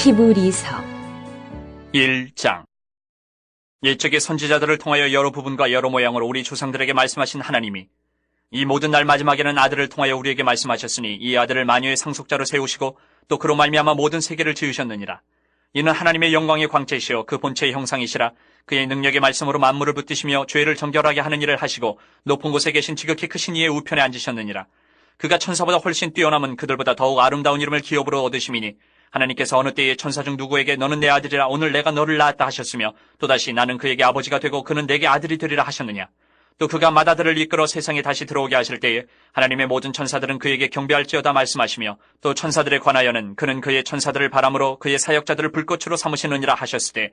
히브리서 1장. 옛적의 선지자들을 통하여 여러 부분과 여러 모양으로 우리 조상들에게 말씀하신 하나님이 이 모든 날 마지막에는 아들을 통하여 우리에게 말씀하셨으니 이 아들을 만유의 상속자로 세우시고 또 그로 말미암아 모든 세계를 지으셨느니라. 이는 하나님의 영광의 광채시여 그 본체의 형상이시라. 그의 능력의 말씀으로 만물을 붙드시며 죄를 정결하게 하는 일을 하시고 높은 곳에 계신 지극히 크신 이의 우편에 앉으셨느니라. 그가 천사보다 훨씬 뛰어남은 그들보다 더욱 아름다운 이름을 기업으로 얻으심이니 하나님께서 어느 때에 천사 중 누구에게 너는 내 아들이라 오늘 내가 너를 낳았다 하셨으며 또다시 나는 그에게 아버지가 되고 그는 내게 아들이 되리라 하셨느냐. 또 그가 맏아들을 이끌어 세상에 다시 들어오게 하실 때에 하나님의 모든 천사들은 그에게 경배할지어다 말씀하시며 또 천사들에 관하여는 그는 그의 천사들을 바람으로 그의 사역자들을 불꽃으로 삼으시느니라 하셨으되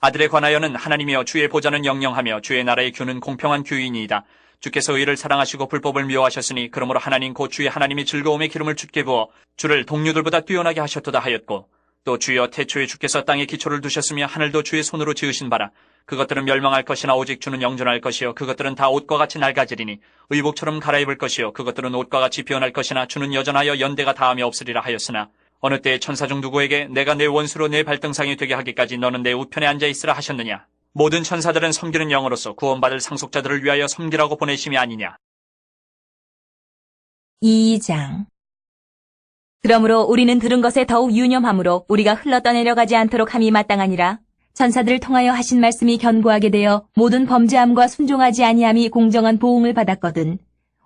아들에 관하여는 하나님이여 주의 보좌는 영영하며 주의 나라의 규는 공평한 규이니이다. 주께서 의를 사랑하시고 불법을 미워하셨으니 그러므로 하나님 곧 주의 하나님이 즐거움의 기름을 주께 부어 주를 동료들보다 뛰어나게 하셨도다 하였고 또 주여 태초에 주께서 땅에 기초를 두셨으며 하늘도 주의 손으로 지으신 바라. 그것들은 멸망할 것이나 오직 주는 영존할 것이요 그것들은 다 옷과 같이 낡아지리니 의복처럼 갈아입을 것이요 그것들은 옷과 같이 변할 것이나 주는 여전하여 연대가 다함이 없으리라 하였으나 어느 때에 천사 중 누구에게 내가 내 원수로 내 발등상이 되게 하기까지 너는 내 우편에 앉아 있으라 하셨느냐. 모든 천사들은 섬기는 영으로서 구원받을 상속자들을 위하여 섬기라고 보내심이 아니냐. 2장. 그러므로 우리는 들은 것에 더욱 유념함으로 우리가 흘러 떠내려가지 않도록 함이 마땅하니라. 천사들을 통하여 하신 말씀이 견고하게 되어 모든 범죄함과 순종하지 아니함이 공정한 보응을 받았거든.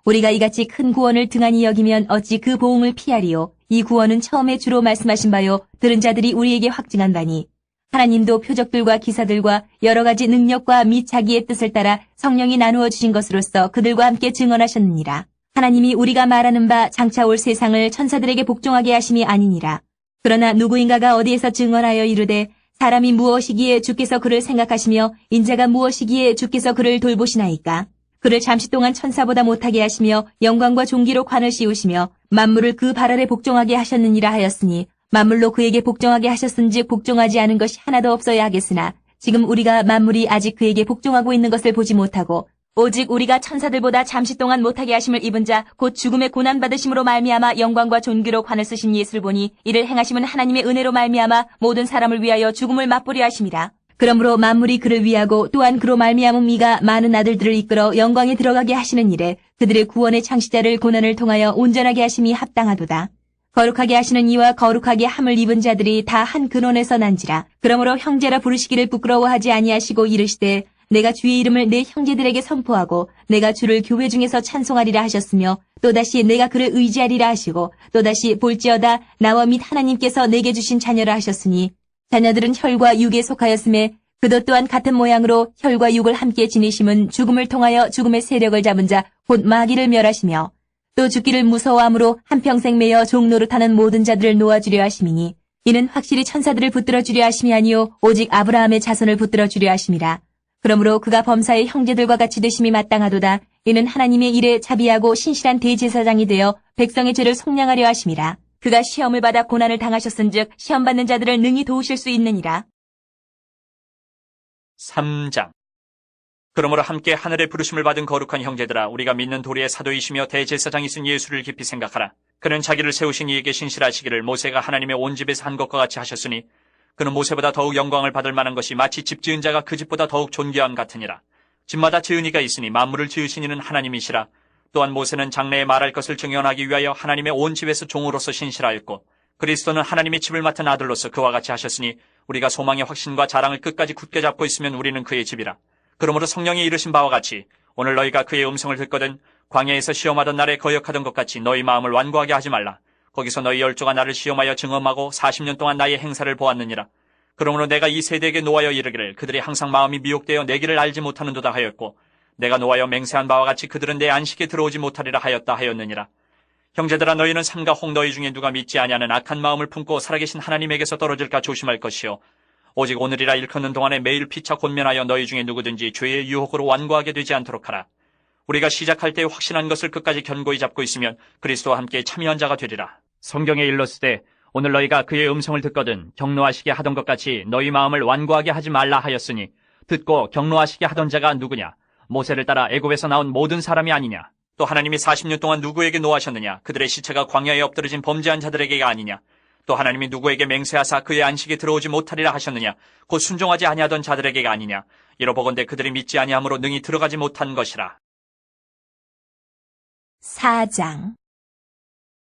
우리가 이같이 큰 구원을 등한히 여기면 어찌 그 보응을 피하리요. 이 구원은 처음에 주로 말씀하신 바요 들은 자들이 우리에게 확증한 바니 하나님도 표적들과 기사들과 여러 가지 능력과 및 자기의 뜻을 따라 성령이 나누어 주신 것으로서 그들과 함께 증언하셨느니라. 하나님이 우리가 말하는 바 장차 올 세상을 천사들에게 복종하게 하심이 아니니라. 그러나 누구인가가 어디에서 증언하여 이르되 사람이 무엇이기에 주께서 그를 생각하시며 인자가 무엇이기에 주께서 그를 돌보시나이까. 그를 잠시 동안 천사보다 못하게 하시며 영광과 존귀로 관을 씌우시며 만물을 그 발 아래 복종하게 하셨느니라 하였으니 만물로 그에게 복종하게 하셨은즉 복종하지 않은 것이 하나도 없어야 하겠으나 지금 우리가 만물이 아직 그에게 복종하고 있는 것을 보지 못하고 오직 우리가 천사들보다 잠시 동안 못하게 하심을 입은 자 곧 죽음의 고난 받으심으로 말미암아 영광과 존귀로 관을 쓰신 예수를 보니 이를 행하심은 하나님의 은혜로 말미암아 모든 사람을 위하여 죽음을 맛보려 하심이라. 그러므로 만물이 그를 위하고 또한 그로 말미암은 이가 많은 아들들을 이끌어 영광에 들어가게 하시는 일에 그들의 구원의 창시자를 고난을 통하여 온전하게 하심이 합당하도다. 거룩하게 하시는 이와 거룩하게 함을 입은 자들이 다 한 근원에서 난지라. 그러므로 형제라 부르시기를 부끄러워하지 아니하시고 이르시되 내가 주의 이름을 내 형제들에게 선포하고 내가 주를 교회 중에서 찬송하리라 하셨으며 또다시 내가 그를 의지하리라 하시고 또다시 볼지어다 나와 및 하나님께서 내게 주신 자녀라 하셨으니 자녀들은 혈과 육에 속하였음에 그도 또한 같은 모양으로 혈과 육을 함께 지니심은 죽음을 통하여 죽음의 세력을 잡은 자 곧 마귀를 멸하시며 또 죽기를 무서워함으로 한평생 매여 종노릇하는 모든 자들을 놓아주려 하심이니 이는 확실히 천사들을 붙들어 주려 하심이 아니요 오직 아브라함의 자손을 붙들어 주려 하심이라. 그러므로 그가 범사의 형제들과 같이 되심이 마땅하도다. 이는 하나님의 일에 자비하고 신실한 대제사장이 되어 백성의 죄를 속량하려 하심이라. 그가 시험을 받아 고난을 당하셨은즉 시험받는 자들을 능히 도우실 수 있느니라. 3장. 그러므로 함께 하늘의 부르심을 받은 거룩한 형제들아 우리가 믿는 도리의 사도이시며 대제사장이신 예수를 깊이 생각하라. 그는 자기를 세우신 이에게 신실하시기를 모세가 하나님의 온 집에서 한 것과 같이 하셨으니 그는 모세보다 더욱 영광을 받을 만한 것이 마치 집 지은 자가 그 집보다 더욱 존귀함 같으니라. 집마다 지은 이가 있으니 만물을 지으신 이는 하나님이시라. 또한 모세는 장래에 말할 것을 증언하기 위하여 하나님의 온 집에서 종으로서 신실하였고 그리스도는 하나님의 집을 맡은 아들로서 그와 같이 하셨으니 우리가 소망의 확신과 자랑을 끝까지 굳게 잡고 있으면 우리는 그의 집이라. 그러므로 성령이 이르신 바와 같이 오늘 너희가 그의 음성을 듣거든 광야에서 시험하던 날에 거역하던 것 같이 너희 마음을 완고하게 하지 말라. 거기서 너희 열조가 나를 시험하여 증언하고 40년 동안 나의 행사를 보았느니라. 그러므로 내가 이 세대에게 노하여 이르기를 그들이 항상 마음이 미혹되어 내 길을 알지 못하는도다 하였고 내가 노하여 맹세한 바와 같이 그들은 내 안식에 들어오지 못하리라 하였다 하였느니라. 형제들아 너희는 삼가 혹 너희 중에 누가 믿지 아니하는 악한 마음을 품고 살아계신 하나님에게서 떨어질까 조심할 것이요 오직 오늘이라 일컫는 동안에 매일 피차 권면하여 너희 중에 누구든지 죄의 유혹으로 완고하게 되지 않도록 하라. 우리가 시작할 때 확신한 것을 끝까지 견고히 잡고 있으면 그리스도와 함께 참여한 자가 되리라. 성경에 일렀으되 오늘 너희가 그의 음성을 듣거든 경노하시게 하던 것 같이 너희 마음을 완고하게 하지 말라 하였으니 듣고 경노하시게 하던 자가 누구냐? 모세를 따라 애굽에서 나온 모든 사람이 아니냐? 또 하나님이 40년 동안 누구에게 노하셨느냐? 그들의 시체가 광야에 엎드러진 범죄한 자들에게가 아니냐? 또 하나님이 누구에게 맹세하사 그의 안식에 들어오지 못하리라 하셨느냐? 곧 순종하지 아니하던 자들에게가 아니냐? 이러보건대 그들이 믿지 아니함으로 능히 들어가지 못한 것이라. 4장.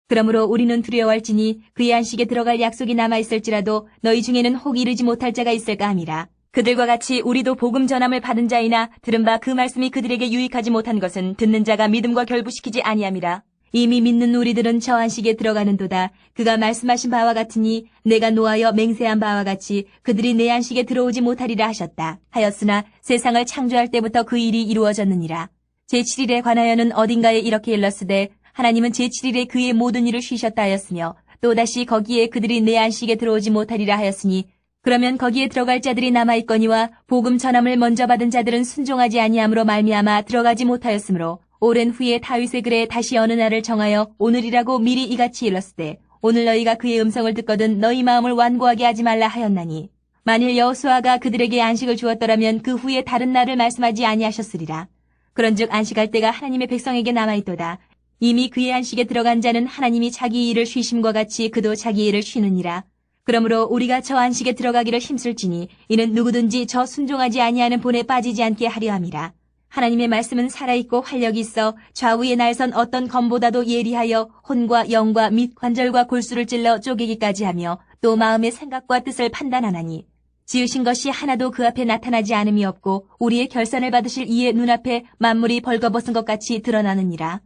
그러므로 우리는 두려워할지니 그의 안식에 들어갈 약속이 남아있을지라도 너희 중에는 혹 이르지 못할 자가 있을까 함이라. 그들과 같이 우리도 복음 전함을 받은 자이나 들은 바 그 말씀이 그들에게 유익하지 못한 것은 듣는 자가 믿음과 결부시키지 아니함이라. 이미 믿는 우리들은 저 안식에 들어가는도다. 그가 말씀하신 바와 같으니 내가 노하여 맹세한 바와 같이 그들이 내 안식에 들어오지 못하리라 하셨다. 하였으나 세상을 창조할 때부터 그 일이 이루어졌느니라. 제7일에 관하여는 어딘가에 이렇게 일렀으되 하나님은 제7일에 그의 모든 일을 쉬셨다 하였으며 또다시 거기에 그들이 내 안식에 들어오지 못하리라 하였으니 그러면 거기에 들어갈 자들이 남아있거니와 복음 전함을 먼저 받은 자들은 순종하지 아니함으로 말미암아 들어가지 못하였으므로 오랜 후에 다윗의 글에 다시 어느 날을 정하여 오늘이라고 미리 이같이 일렀으되 오늘 너희가 그의 음성을 듣거든 너희 마음을 완고하게 하지 말라 하였나니 만일 여호수아가 그들에게 안식을 주었더라면 그 후에 다른 날을 말씀하지 아니하셨으리라. 그런즉 안식할 때가 하나님의 백성에게 남아있도다. 이미 그의 안식에 들어간 자는 하나님이 자기 일을 쉬심과 같이 그도 자기 일을 쉬느니라. 그러므로 우리가 저 안식에 들어가기를 힘쓸지니 이는 누구든지 저 순종하지 아니하는 본에 빠지지 않게 하려 함이라. 하나님의 말씀은 살아있고 활력이 있어 좌우에 날선 어떤 검보다도 예리하여 혼과 영과 및 관절과 골수를 찔러 쪼개기까지 하며 또 마음의 생각과 뜻을 판단하나니 지으신 것이 하나도 그 앞에 나타나지 않음이 없고 우리의 결산을 받으실 이의 눈앞에 만물이 벌거벗은 것 같이 드러나느니라.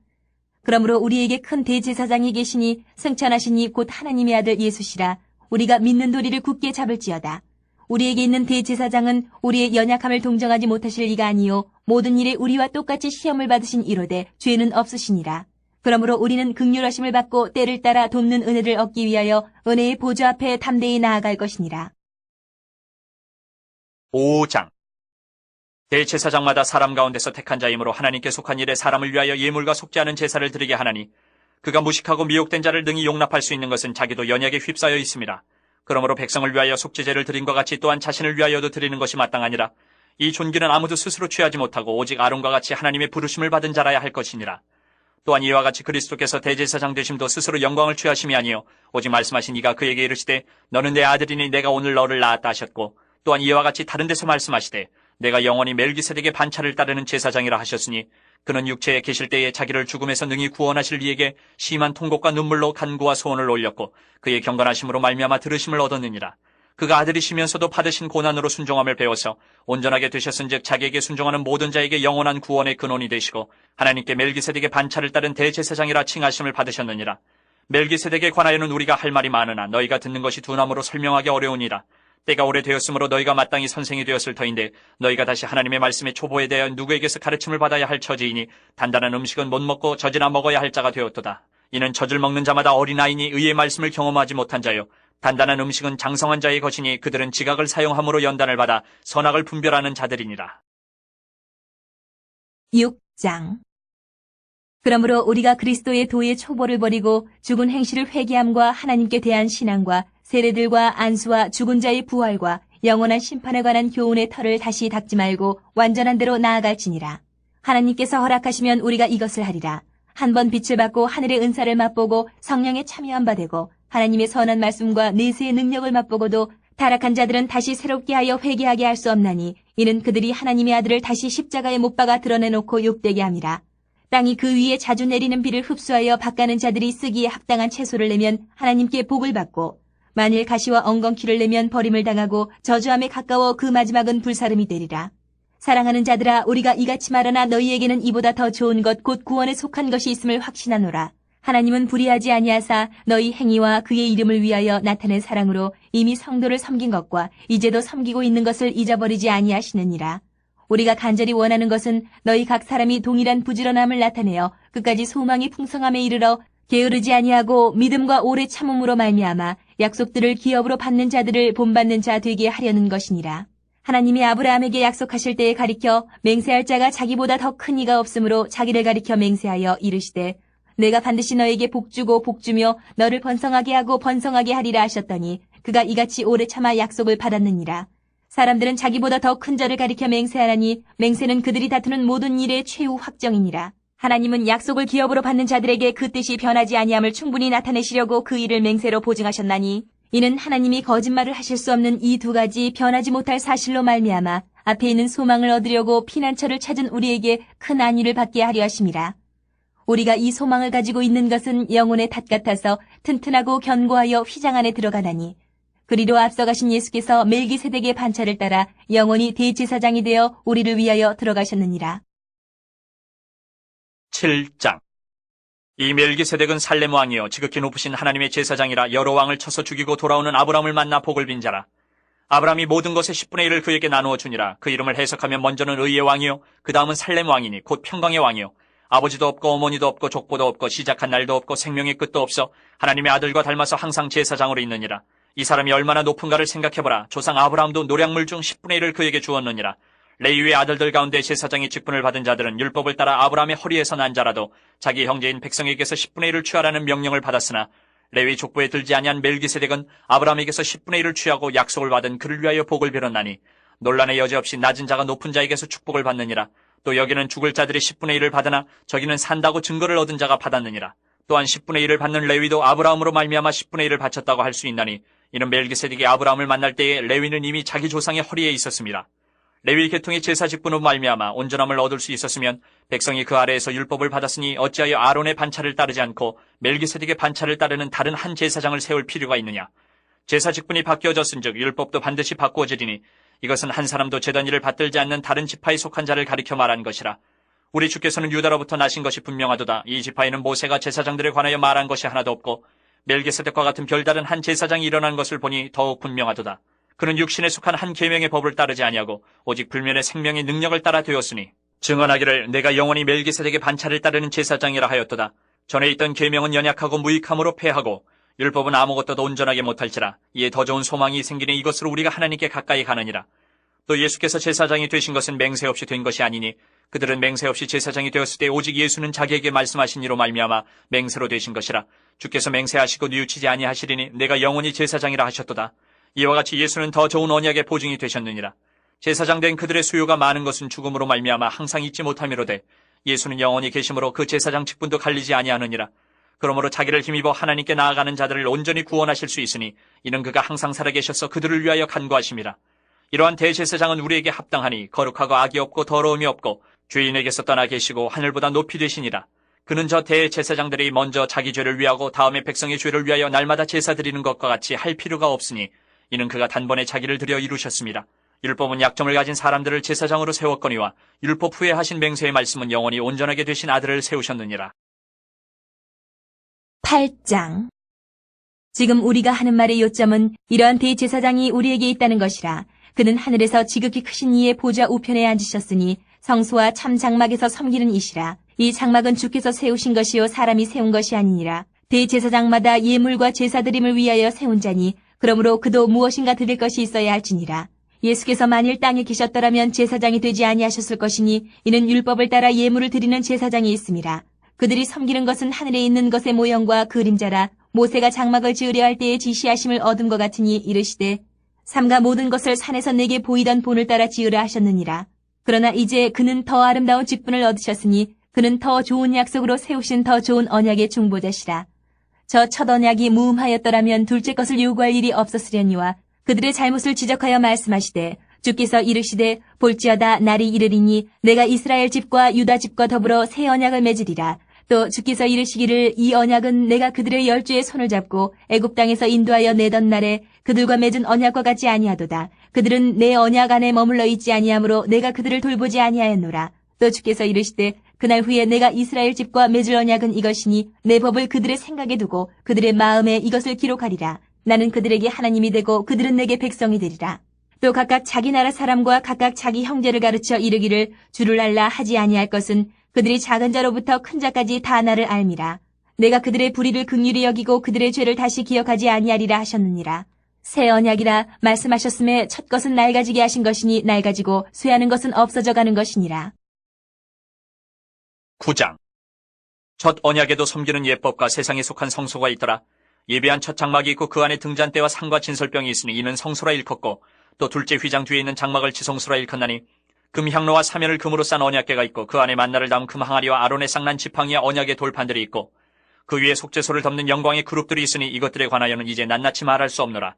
그러므로 우리에게 큰 대제사장이 계시니 승천하신 이 곧 하나님의 아들 예수시라. 우리가 믿는 도리를 굳게 잡을지어다. 우리에게 있는 대제사장은 우리의 연약함을 동정하지 못하실 이가 아니요 모든 일에 우리와 똑같이 시험을 받으신 이로되 죄는 없으시니라. 그러므로 우리는 긍휼하심을 받고 때를 따라 돕는 은혜를 얻기 위하여 은혜의 보좌 앞에 담대히 나아갈 것이니라. 5장. 대제사장마다 사람 가운데서 택한 자이므로 하나님께 속한 일에 사람을 위하여 예물과 속지 않은 제사를 드리게 하나니 그가 무식하고 미혹된 자를 능히 용납할 수 있는 것은 자기도 연약에 휩싸여 있습니다. 그러므로 백성을 위하여 속죄제를 드린과 같이 또한 자신을 위하여도 드리는 것이 마땅하니라. 이 존귀는 아무도 스스로 취하지 못하고 오직 아론과 같이 하나님의 부르심을 받은 자라야 할 것이니라. 또한 이와 같이 그리스도께서 대제사장 되심도 스스로 영광을 취하심이 아니요 오직 말씀하신 이가 그에게 이르시되 너는 내 아들이니 내가 오늘 너를 낳았다 하셨고 또한 이와 같이 다른 데서 말씀하시되 내가 영원히 멜기세덱의 반차를 따르는 제사장이라 하셨으니 그는 육체에 계실 때에 자기를 죽음에서 능히 구원하실 이에게 심한 통곡과 눈물로 간구와 소원을 올렸고 그의 경건하심으로 말미암아 들으심을 얻었느니라. 그가 아들이시면서도 받으신 고난으로 순종함을 배워서 온전하게 되셨은즉 자기에게 순종하는 모든 자에게 영원한 구원의 근원이 되시고 하나님께 멜기세덱의 반차를 따른 대제사장이라 칭하심을 받으셨느니라. 멜기세덱에 관하여는 우리가 할 말이 많으나 너희가 듣는 것이 둔함으로 설명하기 어려우니라. 때가 오래되었으므로 너희가 마땅히 선생이 되었을 터인데 너희가 다시 하나님의 말씀의 초보에 대하여 누구에게서 가르침을 받아야 할 처지이니 단단한 음식은 못 먹고 젖이나 먹어야 할 자가 되었도다. 이는 젖을 먹는 자마다 어린아이니 의의 말씀을 경험하지 못한 자요 단단한 음식은 장성한 자의 것이니 그들은 지각을 사용함으로 연단을 받아 선악을 분별하는 자들이니라. 6장. 그러므로 우리가 그리스도의 도의 초보를 버리고 죽은 행실을 회개함과 하나님께 대한 신앙과 세례들과 안수와 죽은 자의 부활과 영원한 심판에 관한 교훈의 털을 다시 닦지 말고 완전한 대로 나아갈지니라. 하나님께서 허락하시면 우리가 이것을 하리라. 한번 빛을 받고 하늘의 은사를 맛보고 성령에 참여한 바 되고 하나님의 선한 말씀과 내세의 능력을 맛보고도 타락한 자들은 다시 새롭게 하여 회개하게 할 수 없나니 이는 그들이 하나님의 아들을 다시 십자가에 못 박아 드러내놓고 욕되게 함이라. 땅이 그 위에 자주 내리는 비를 흡수하여 밭가는 자들이 쓰기에 합당한 채소를 내면 하나님께 복을 받고 만일 가시와 엉겅퀴를 내면 버림을 당하고 저주함에 가까워 그 마지막은 불사름이 되리라. 사랑하는 자들아 우리가 이같이 말하나 너희에게는 이보다 더 좋은 것 곧 구원에 속한 것이 있음을 확신하노라. 하나님은 불의하지 아니하사 너희 행위와 그의 이름을 위하여 나타낸 사랑으로 이미 성도를 섬긴 것과 이제도 섬기고 있는 것을 잊어버리지 아니하시느니라. 우리가 간절히 원하는 것은 너희 각 사람이 동일한 부지런함을 나타내어 끝까지 소망이 풍성함에 이르러 게으르지 아니하고 믿음과 오래 참음으로 말미암아 약속들을 기업으로 받는 자들을 본받는 자 되게 하려는 것이니라. 하나님이 아브라함에게 약속하실 때에 가리켜 맹세할 자가 자기보다 더 큰 이가 없으므로 자기를 가리켜 맹세하여 이르시되 내가 반드시 너에게 복주고 복주며 너를 번성하게 하고 번성하게 하리라 하셨더니 그가 이같이 오래 참아 약속을 받았느니라. 사람들은 자기보다 더 큰 자를 가리켜 맹세하나니 맹세는 그들이 다투는 모든 일의 최후 확정이니라. 하나님은 약속을 기업으로 받는 자들에게 그 뜻이 변하지 아니함을 충분히 나타내시려고 그 일을 맹세로 보증하셨나니 이는 하나님이 거짓말을 하실 수 없는 이 두 가지 변하지 못할 사실로 말미암아 앞에 있는 소망을 얻으려고 피난처를 찾은 우리에게 큰 안위를 받게 하려 하심이라. 우리가 이 소망을 가지고 있는 것은 영혼의 닷 같아서 튼튼하고 견고하여 휘장 안에 들어가나니 그리로 앞서가신 예수께서 멜기세덱의 반차를 따라 영원히 대제사장이 되어 우리를 위하여 들어가셨느니라. 7장. 이 멜기세덱은 살렘 왕이요 지극히 높으신 하나님의 제사장이라 여러 왕을 쳐서 죽이고 돌아오는 아브라함을 만나 복을 빈 자라. 아브라함이 모든 것의 10분의 1을 그에게 나누어 주니라. 그 이름을 해석하면 먼저는 의의 왕이요 그 다음은 살렘 왕이니 곧 평강의 왕이요 아버지도 없고 어머니도 없고 족보도 없고 시작한 날도 없고 생명의 끝도 없어 하나님의 아들과 닮아서 항상 제사장으로 있느니라. 이 사람이 얼마나 높은가를 생각해보라. 조상 아브라함도 노량물 중 10분의 1을 그에게 주었느니라. 레위의 아들들 가운데 제사장의 직분을 받은 자들은 율법을 따라 아브라함의 허리에서 난 자라도 자기 형제인 백성에게서 10분의 1을 취하라는 명령을 받았으나 레위 족보에 들지 아니한 멜기세덱은 아브라함에게서 10분의 1을 취하고 약속을 받은 그를 위하여 복을 빌었나니 논란의 여지 없이 낮은 자가 높은 자에게서 축복을 받느니라. 또 여기는 죽을 자들이 10분의 1을 받으나 저기는 산다고 증거를 얻은 자가 받았느니라. 또한 10분의 1을 받는 레위도 아브라함으로 말미암아 10분의 1을 바쳤다고 할 수 있나니 이는 멜기세덱이 아브라함을 만날 때에 레위는 이미 자기 조상의 허리에 있었습니다. 레위 계통의 제사 직분으로 말미암아 온전함을 얻을 수 있었으면 백성이 그 아래에서 율법을 받았으니 어찌하여 아론의 반차를 따르지 않고 멜기세덱의 반차를 따르는 다른 한 제사장을 세울 필요가 있느냐. 제사 직분이 바뀌어졌은즉 율법도 반드시 바꾸어지리니 이것은 한 사람도 제단 일을 받들지 않는 다른 지파에 속한 자를 가리켜 말한 것이라. 우리 주께서는 유다로부터 나신 것이 분명하도다. 이 지파에는 모세가 제사장들에 관하여 말한 것이 하나도 없고 멜기세덱과 같은 별다른 한 제사장이 일어난 것을 보니 더욱 분명하도다. 그는 육신에 속한 한 계명의 법을 따르지 아니하고 오직 불면의 생명의 능력을 따라 되었으니 증언하기를 내가 영원히 멜기세덱의 반차를 따르는 제사장이라 하였도다. 전에 있던 계명은 연약하고 무익함으로 패하고 율법은 아무것도 더 온전하게 못할지라. 이에 더 좋은 소망이 생기니 이것으로 우리가 하나님께 가까이 가느니라. 또 예수께서 제사장이 되신 것은 맹세 없이 된 것이 아니니 그들은 맹세 없이 제사장이 되었을 때 오직 예수는 자기에게 말씀하신 이로 말미암아 맹세로 되신 것이라. 주께서 맹세하시고 뉘우치지 아니하시리니 내가 영원히 제사장이라 하셨도다. 이와 같이 예수는 더 좋은 언약의 보증이 되셨느니라. 제사장 된 그들의 수요가 많은 것은 죽음으로 말미암아 항상 잊지 못함이로되 예수는 영원히 계심으로 그 제사장 직분도 갈리지 아니하느니라. 그러므로 자기를 힘입어 하나님께 나아가는 자들을 온전히 구원하실 수 있으니 이는 그가 항상 살아계셔서 그들을 위하여 간구하심이라. 이러한 대제사장은 우리에게 합당하니 거룩하고 악이 없고 더러움이 없고 주인에게서 떠나 계시고 하늘보다 높이 되시니라. 그는 저 대제사장들이 먼저 자기 죄를 위하고 다음에 백성의 죄를 위하여 날마다 제사 드리는 것과 같이 할 필요가 없으니 이는 그가 단번에 자기를 들여 이루셨습니다. 율법은 약점을 가진 사람들을 제사장으로 세웠거니와 율법 후에 하신 맹세의 말씀은 영원히 온전하게 되신 아들을 세우셨느니라. 8장. 지금 우리가 하는 말의 요점은 이러한 대제사장이 우리에게 있다는 것이라. 그는 하늘에서 지극히 크신 이의 보좌 우편에 앉으셨으니 성소와 참 장막에서 섬기는 이시라. 이 장막은 주께서 세우신 것이요 사람이 세운 것이 아니니라. 대제사장마다 예물과 제사드림을 위하여 세운 자니 그러므로 그도 무엇인가 드릴 것이 있어야 할지니라. 예수께서 만일 땅에 계셨더라면 제사장이 되지 아니하셨을 것이니 이는 율법을 따라 예물을 드리는 제사장이 있음이라. 그들이 섬기는 것은 하늘에 있는 것의 모형과 그림자라. 모세가 장막을 지으려 할 때에 지시하심을 얻은 것 같으니 이르시되 삼가 모든 것을 산에서 내게 보이던 본을 따라 지으라 하셨느니라. 그러나 이제 그는 더 아름다운 직분을 얻으셨으니 그는 더 좋은 약속으로 세우신 더 좋은 언약의 중보자시라. 저 첫 언약이 무음하였더라면 둘째 것을 요구할 일이 없었으려니와 그들의 잘못을 지적하여 말씀하시되 주께서 이르시되 볼지어다 날이 이르리니 내가 이스라엘 집과 유다 집과 더불어 새 언약을 맺으리라. 또 주께서 이르시기를 이 언약은 내가 그들의 열주의 손을 잡고 애굽 땅에서 인도하여 내던 날에 그들과 맺은 언약과 같지 아니하도다. 그들은 내 언약 안에 머물러 있지 아니하므로 내가 그들을 돌보지 아니하였노라. 또 주께서 이르시되 그날 후에 내가 이스라엘 집과 맺을 언약은 이것이니 내 법을 그들의 생각에 두고 그들의 마음에 이것을 기록하리라. 나는 그들에게 하나님이 되고 그들은 내게 백성이 되리라. 또 각각 자기 나라 사람과 각각 자기 형제를 가르쳐 이르기를 주를 알라 하지 아니할 것은 그들이 작은 자로부터 큰 자까지 다 나를 알미라. 내가 그들의 불의를 긍휼히 여기고 그들의 죄를 다시 기억하지 아니하리라 하셨느니라. 새 언약이라 말씀하셨음에 첫 것은 낡아지게 하신 것이니 낡아지고 쇠하는 것은 없어져 가는 것이니라. 9장. 첫 언약에도 섬기는 예법과 세상에 속한 성소가 있더라. 예배한 첫 장막이 있고 그 안에 등잔대와 상과 진설병이 있으니 이는 성소라 일컫고 또 둘째 휘장 뒤에 있는 장막을 지성소라 일컫나니 금향로와 사면을 금으로 싼 언약궤가 있고 그 안에 만나를 담은 금 항아리와 아론의 쌍난 지팡이와 언약의 돌판들이 있고 그 위에 속죄소를 덮는 영광의 그룹들이 있으니 이것들에 관하여는 이제 낱낱이 말할 수 없노라.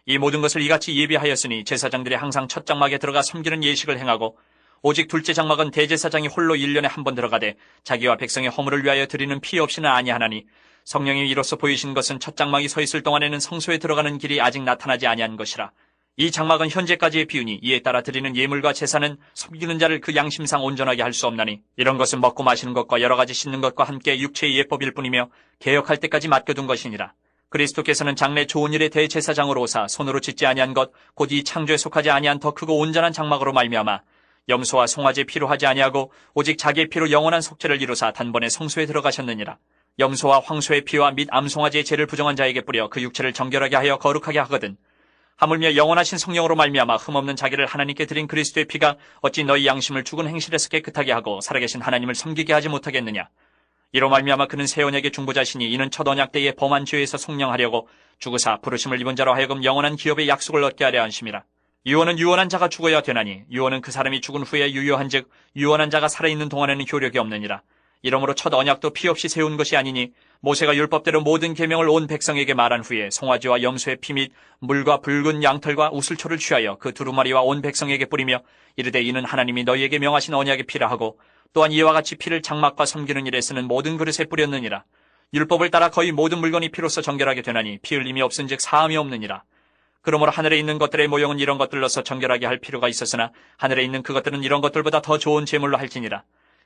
이 모든 것을 이같이 예비하였으니 제사장들이 항상 첫 장막에 들어가 섬기는 예식을 행하고 오직 둘째 장막은 대제사장이 홀로 1년에 한 번 들어가되 자기와 백성의 허물을 위하여 드리는 피 없이는 아니하나니 성령이 이로써 보이신 것은 첫 장막이 서 있을 동안에는 성소에 들어가는 길이 아직 나타나지 아니한 것이라. 이 장막은 현재까지의 비유니 이에 따라 드리는 예물과 제사는 섬기는 자를 그 양심상 온전하게 할 수 없나니 이런 것은 먹고 마시는 것과 여러 가지 씻는 것과 함께 육체의 예법일 뿐이며 개혁할 때까지 맡겨둔 것이니라. 그리스도께서는 장래 좋은 일의 대제사장으로 오사 손으로 짓지 아니한 것 곧 이 창조에 속하지 아니한 더 크고 온전한 장막으로 말미암아 염소와 송아지 피로 하지 아니하고 오직 자기의 피로 영원한 속죄를 이루사 단번에 성소에 들어가셨느니라. 염소와 황소의 피와 및 암송아지의 죄를 부정한 자에게 뿌려 그 육체를 정결하게 하여 거룩하게 하거든. 하물며 영원하신 성령으로 말미암아 흠없는 자기를 하나님께 드린 그리스도의 피가 어찌 너희 양심을 죽은 행실에서 깨끗하게 하고 살아계신 하나님을 섬기게 하지 못하겠느냐. 이로 말미암아 그는 새 언약의 중보자시니 이는 첫 언약 때에 범한 죄에서 속량하려고 죽으사 부르심을 입은 자로 하여금 영원한 기업의 약속을 얻게 하려 하심이라. 유언은 유언한 자가 죽어야 되나니 유언은 그 사람이 죽은 후에 유효한즉 유언한 자가 살아있는 동안에는 효력이 없느니라. 이러므로 첫 언약도 피 없이 세운 것이 아니니 모세가 율법대로 모든 계명을 온 백성에게 말한 후에 송아지와 염소의 피 및 물과 붉은 양털과 우슬초를 취하여 그 두루마리와 온 백성에게 뿌리며 이르되 이는 하나님이 너희에게 명하신 언약의 피라 하고 또한 이와 같이 피를 장막과 섬기는 일에 쓰는 모든 그릇에 뿌렸느니라. 율법을 따라 거의 모든 물건이 피로써 정결하게 되나니 피 흘림이 없은즉 사함이 없느니라. 그러므로 하늘에 있는 것들의 모형은 이런 것들로서 정결하게 할 필요가 있었으나 하늘에 있는 그것들은 이런 것들보다 더 좋은 제물로 할지니라.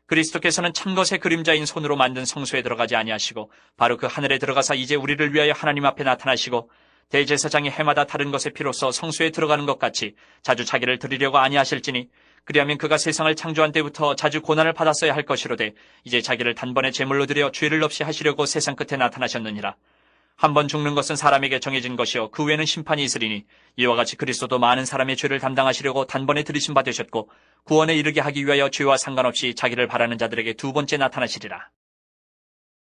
그리스도께서는 참것의 그림자인 손으로 만든 성소에 들어가지 아니하시고 바로 그 하늘에 들어가사 이제 우리를 위하여 하나님 앞에 나타나시고 대제사장이 해마다 다른 것의 피로써 성소에 들어가는 것 같이 자주 자기를 드리려고 아니하실지니 그리하면 그가 세상을 창조한 때부터 자주 고난을 받았어야 할 것이로되 이제 자기를 단번에 제물로 드려 죄를 없이 하시려고 세상 끝에 나타나셨느니라. 한 번 죽는 것은 사람에게 정해진 것이요 그 후에는 심판이 있으리니 이와 같이 그리스도도 많은 사람의 죄를 담당하시려고 단번에 들이심 받으셨고 구원에 이르게 하기 위하여 죄와 상관없이 자기를 바라는 자들에게 두 번째 나타나시리라.